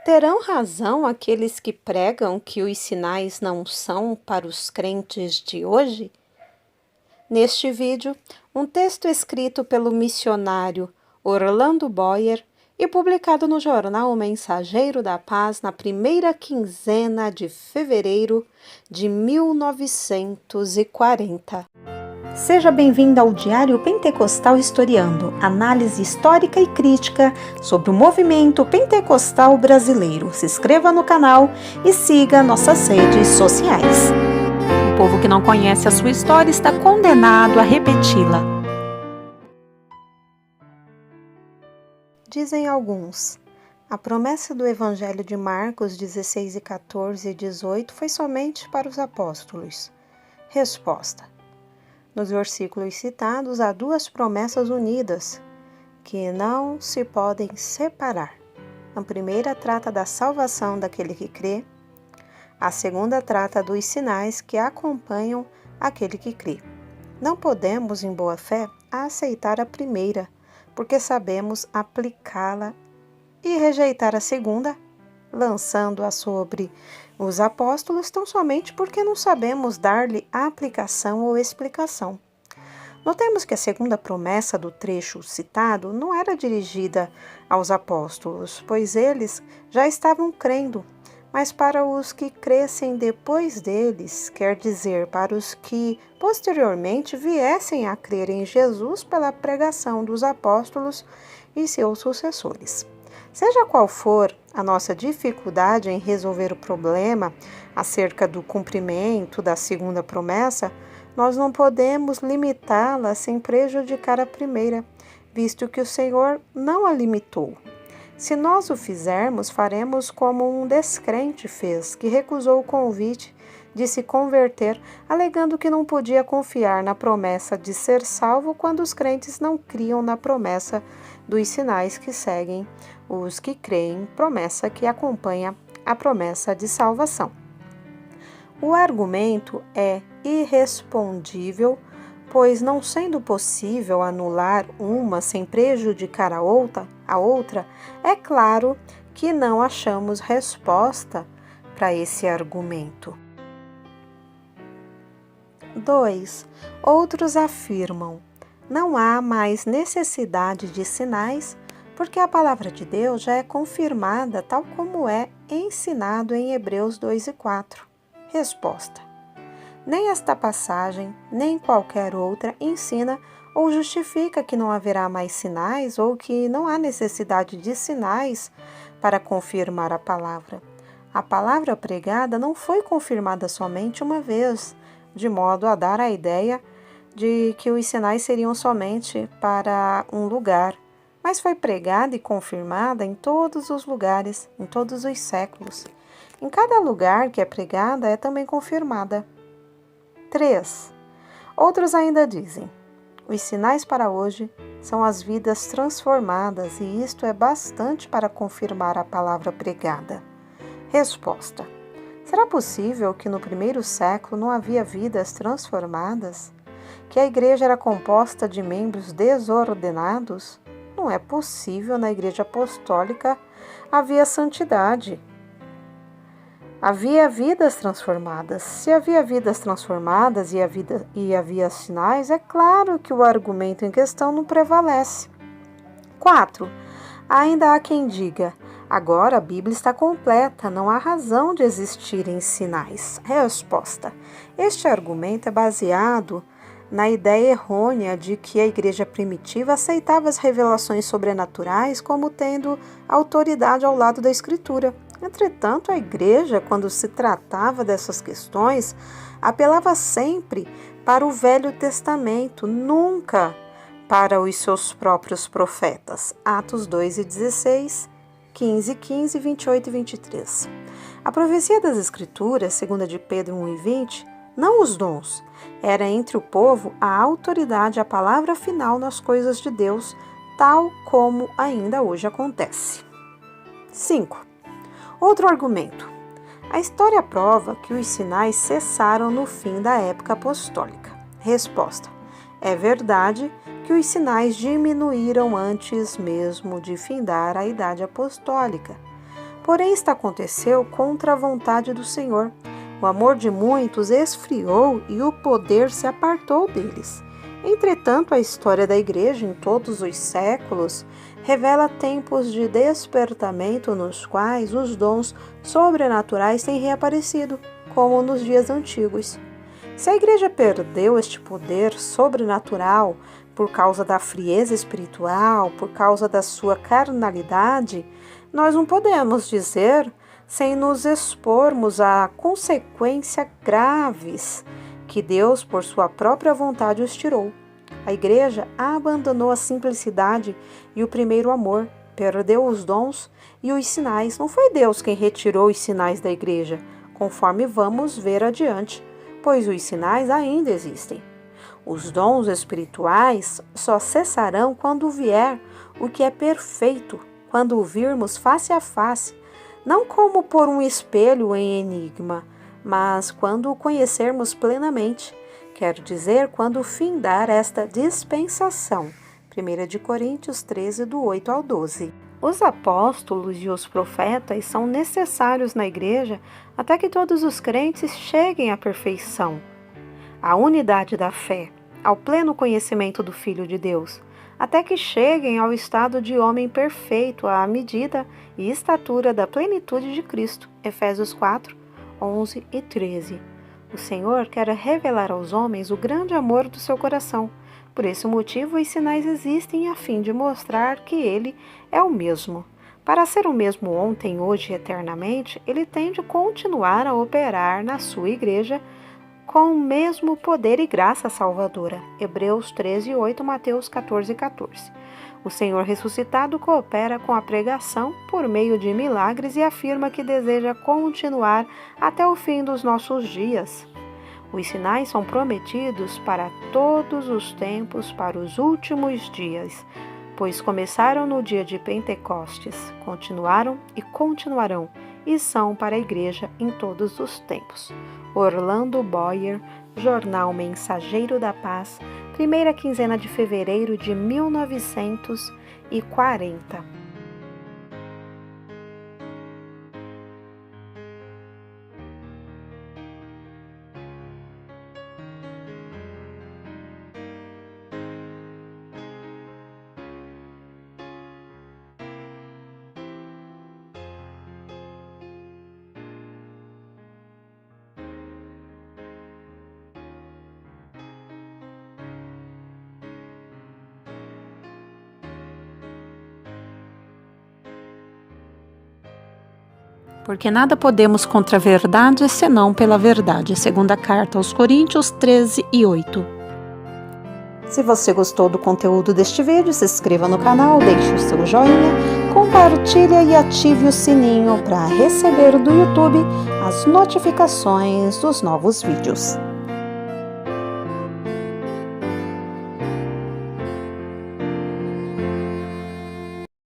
Terão razão aqueles que pregam que os sinais não são para os crentes de hoje? Neste vídeo, um texto escrito pelo missionário Orlando Boyer e publicado no jornal O Mensageiro da Paz na primeira quinzena de fevereiro de 1940. Seja bem-vindo ao Diário Pentecostal Historiando, análise histórica e crítica sobre o movimento pentecostal brasileiro. Se inscreva no canal e siga nossas redes sociais. O povo que não conhece a sua história está condenado a repeti-la. Dizem alguns, a promessa do Evangelho de Marcos 16 e 14 e 18 foi somente para os apóstolos. Resposta. Nos versículos citados, há duas promessas unidas, que não se podem separar. A primeira trata da salvação daquele que crê, a segunda trata dos sinais que acompanham aquele que crê. Não podemos, em boa fé, aceitar a primeira, porque sabemos aplicá-la, e rejeitar a segunda, lançando-a sobre os apóstolos, tão somente porque não sabemos dar-lhe aplicação ou explicação. Notemos que a segunda promessa do trecho citado não era dirigida aos apóstolos, pois eles já estavam crendo, mas para os que crescem depois deles, quer dizer, para os que posteriormente viessem a crer em Jesus pela pregação dos apóstolos e seus sucessores. Seja qual for a nossa dificuldade em resolver o problema acerca do cumprimento da segunda promessa, nós não podemos limitá-la sem prejudicar a primeira, visto que o Senhor não a limitou. Se nós o fizermos, faremos como um descrente fez, que recusou o convite de se converter, alegando que não podia confiar na promessa de ser salvo quando os crentes não criam na promessa dos sinais que seguem os que creem, promessa que acompanha a promessa de salvação. O argumento é irrespondível, pois não sendo possível anular uma sem prejudicar a outra, é claro que não achamos resposta para esse argumento. 2. Outros afirmam: não há mais necessidade de sinais, porque a palavra de Deus já é confirmada tal como é ensinado em Hebreus 2 e 4. Resposta. Nem esta passagem, nem qualquer outra ensina ou justifica que não haverá mais sinais ou que não há necessidade de sinais para confirmar a palavra. A palavra pregada não foi confirmada somente uma vez, de modo a dar a ideia de que os sinais seriam somente para um lugar, mas foi pregada e confirmada em todos os lugares, em todos os séculos. Em cada lugar que é pregada é também confirmada. 3. Outros ainda dizem: os sinais para hoje são as vidas transformadas e isto é bastante para confirmar a palavra pregada. Resposta. Será possível que no primeiro século não havia vidas transformadas? Que a igreja era composta de membros desordenados? Não é possível. Na igreja apostólica havia santidade. Havia vidas transformadas. Se havia vidas transformadas e havia sinais, é claro que o argumento em questão não prevalece. 4. Ainda há quem diga: agora a Bíblia está completa, não há razão de existirem sinais. Resposta. Este argumento é baseado na ideia errônea de que a igreja primitiva aceitava as revelações sobrenaturais como tendo autoridade ao lado da Escritura. Entretanto, a igreja, quando se tratava dessas questões, apelava sempre para o Velho Testamento, nunca para os seus próprios profetas. Atos 2 e 16, 15 e 15, 28 e 23. A profecia das Escrituras, segunda de Pedro 1 e 20, não os dons, era entre o povo a autoridade, a palavra final nas coisas de Deus, tal como ainda hoje acontece. 5. Outro argumento. A história prova que os sinais cessaram no fim da época apostólica. Resposta. É verdade que os sinais diminuíram antes mesmo de findar a idade apostólica. Porém, isto aconteceu contra a vontade do Senhor. O amor de muitos esfriou e o poder se apartou deles. Entretanto, a história da Igreja em todos os séculos revela tempos de despertamento nos quais os dons sobrenaturais têm reaparecido, como nos dias antigos. Se a Igreja perdeu este poder sobrenatural por causa da frieza espiritual, por causa da sua carnalidade, nós não podemos dizer sem nos expormos a consequências graves que Deus, por sua própria vontade, os tirou. A Igreja abandonou a simplicidade e o primeiro amor, perdeu os dons e os sinais. Não foi Deus quem retirou os sinais da Igreja, conforme vamos ver adiante, pois os sinais ainda existem. Os dons espirituais só cessarão quando vier o que é perfeito, quando o virmos face a face, não como por um espelho em enigma, mas quando o conhecermos plenamente, quer dizer, quando findar esta dispensação. 1 Coríntios 13, do 8 ao 12. Os apóstolos e os profetas são necessários na Igreja até que todos os crentes cheguem à perfeição, à unidade da fé, ao pleno conhecimento do Filho de Deus, até que cheguem ao estado de homem perfeito, à medida e estatura da plenitude de Cristo. Efésios 4, 11 e 13. O Senhor quer revelar aos homens o grande amor do seu coração. Por esse motivo, os sinais existem a fim de mostrar que Ele é o mesmo. Para ser o mesmo ontem, hoje e eternamente, Ele tem de continuar a operar na sua Igreja com o mesmo poder e graça salvadora. Hebreus 13, 8, Mateus 14, 14. O Senhor ressuscitado coopera com a pregação por meio de milagres e afirma que deseja continuar até o fim dos nossos dias. Os sinais são prometidos para todos os tempos, para os últimos dias, pois começaram no dia de Pentecostes, continuaram e continuarão, e são para a Igreja em todos os tempos. Orlando Boyer, Jornal Mensageiro da Paz, primeira quinzena de fevereiro de 1940. Porque nada podemos contra a verdade, senão pela verdade. Segunda carta aos Coríntios 13 e 8. Se você gostou do conteúdo deste vídeo, se inscreva no canal, deixe o seu joinha, compartilhe e ative o sininho para receber do YouTube as notificações dos novos vídeos.